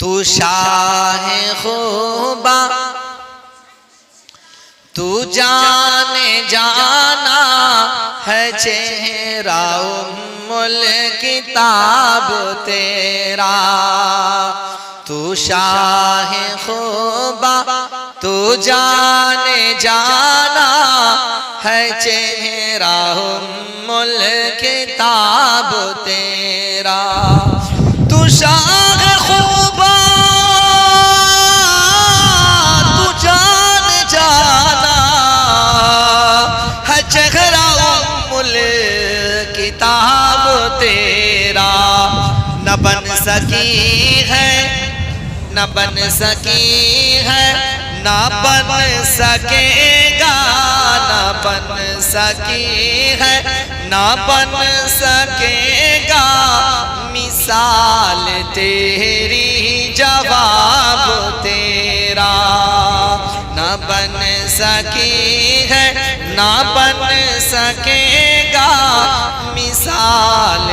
تو شاہ خوبا تو جانے جانا ہے چہرہ ام الکتاب تیرا تو شاہ خوبا تو جانے جانا ہے چہرہ ام الکتاب تیرا تو شاہ خوبا تو جان جانا ہے چہرہ ام الکتاب تیرا نہ بن سکی ہے نہ بن سکی ہے نہ بن سکے گا نہ بن سکی ہے نہ بن سکے گا مثال تیری جواب تیرا نہ بن سکی ہے نہ بن سکے گا مثال